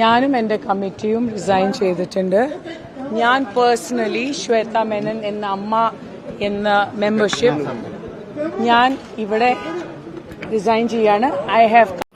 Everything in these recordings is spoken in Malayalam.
ഞാനും എൻ്റെ കമ്മിറ്റിയും റിസൈൻ ചെയ്തിട്ടുണ്ട്. ഞാൻ പേഴ്സണലി ശ്വേത മേനൻ എന്ന അമ്മ എന്ന മെമ്പർഷിപ്പ് ഞാൻ ഇവിടെ റിസൈൻ ചെയ്യാണ്.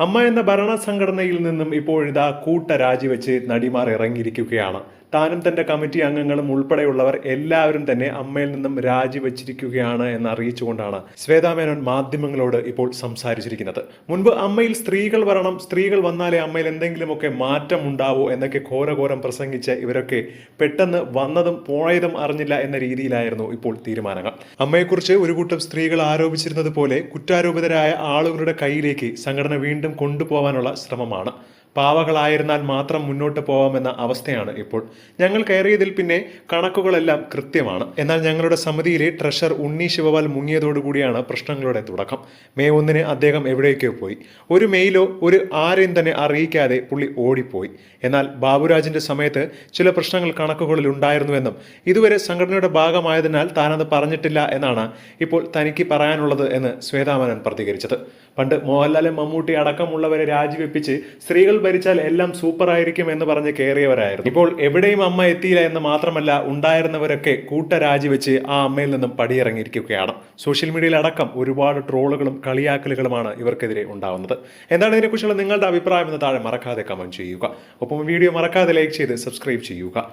അമ്മ എന്ന ഭരണ സംഘടനയിൽ നിന്നും ഇപ്പോഴിതാ കൂട്ട രാജിവെച്ച് നടിമാർ ഇറങ്ങിയിരിക്കുകയാണ്. താനും തന്റെ കമ്മിറ്റി അംഗങ്ങളും ഉൾപ്പെടെയുള്ളവർ എല്ലാവരും തന്നെ അമ്മയിൽ നിന്നും രാജിവെച്ചിരിക്കുകയാണ് എന്ന് അറിയിച്ചുകൊണ്ടാണ് ശ്വേതാ മേനോൻ മാധ്യമങ്ങളോട് ഇപ്പോൾ സംസാരിച്ചിരിക്കുന്നത്. മുൻപ് അമ്മയിൽ സ്ത്രീകൾ വരണം, സ്ത്രീകൾ വന്നാലേ അമ്മയിൽ എന്തെങ്കിലുമൊക്കെ മാറ്റം ഉണ്ടാവൂ എന്നൊക്കെ ഘോരഘോരം പ്രസംഗിച്ച ഇവരൊക്കെ പെട്ടെന്ന് വന്നതും പോയതും അറിഞ്ഞില്ല എന്ന രീതിയിലായിരുന്നു ഇപ്പോൾ തീരുമാനങ്ങൾ. അമ്മയെക്കുറിച്ച് ഒരു കൂട്ടം സ്ത്രീകൾ ആരോപിച്ചിരുന്നത് പോലെ കുറ്റാരോപിതരായ ആളുകളുടെ കയ്യിലേക്ക് സംഘടന വീണ്ടും കൊണ്ടുപോകാനുള്ള ശ്രമമാണ്. പാവകളായിരുന്നാൽ മാത്രം മുന്നോട്ട് പോകാമെന്ന അവസ്ഥയാണ് ഇപ്പോൾ. ഞങ്ങൾ കയറിയതിൽ പിന്നെ കണക്കുകളെല്ലാം കൃത്യമാണ്. എന്നാൽ ഞങ്ങളുടെ സമിതിയിലെ ട്രഷറർ ഉണ്ണി ശിവപാൽ മുങ്ങിയതോടുകൂടിയാണ് പ്രശ്നങ്ങളുടെ തുടക്കം. മെയ് 1 അദ്ദേഹം എവിടേക്കോ പോയി. ഒരു മെയിലോ ഒരു ആരെയും തന്നെ അറിയിക്കാതെ പുള്ളി ഓടിപ്പോയി. എന്നാൽ ബാബുരാജിന്റെ സമയത്ത് ചില പ്രശ്നങ്ങൾ കണക്കുകളിൽ ഉണ്ടായിരുന്നുവെന്നും ഇതുവരെ സംഘടനയുടെ ഭാഗമായതിനാൽ താനത് പറഞ്ഞിട്ടില്ല എന്നാണ് ഇപ്പോൾ തനിക്ക് പറയാനുള്ളത് എന്ന് ശ്വേതാ മേനോൻ പ്രതികരിച്ചത്. പണ്ട് മോഹൻലാലും മമ്മൂട്ടി അടക്കമുള്ളവരെ രാജിവെപ്പിച്ച് സ്ത്രീകൾ ഭരിച്ചാൽ എല്ലാം സൂപ്പർ ആയിരിക്കും എന്ന് പറഞ്ഞ് കയറിയവരായിരുന്നു. ഇപ്പോൾ എവിടെയും അമ്മ എത്തിയില്ല എന്ന് മാത്രമല്ല, ഉണ്ടായിരുന്നവരൊക്കെ കൂട്ട രാജിവെച്ച് ആ അമ്മയിൽ നിന്നും പടിയിറങ്ങിയിരിക്കുകയാണ്. സോഷ്യൽ മീഡിയയിൽ അടക്കം ഒരുപാട് ട്രോളുകളും കളിയാക്കലുകളുമാണ് ഇവർക്കെതിരെ ഉണ്ടാവുന്നത്. എന്താണ് ഇതിനെക്കുറിച്ചുള്ള നിങ്ങളുടെ അഭിപ്രായം എന്ന് താഴെ മറക്കാതെ കമന്റ് ചെയ്യുക. ഒപ്പം വീഡിയോ മറക്കാതെ ലൈക്ക് ചെയ്ത് സബ്സ്ക്രൈബ് ചെയ്യുക.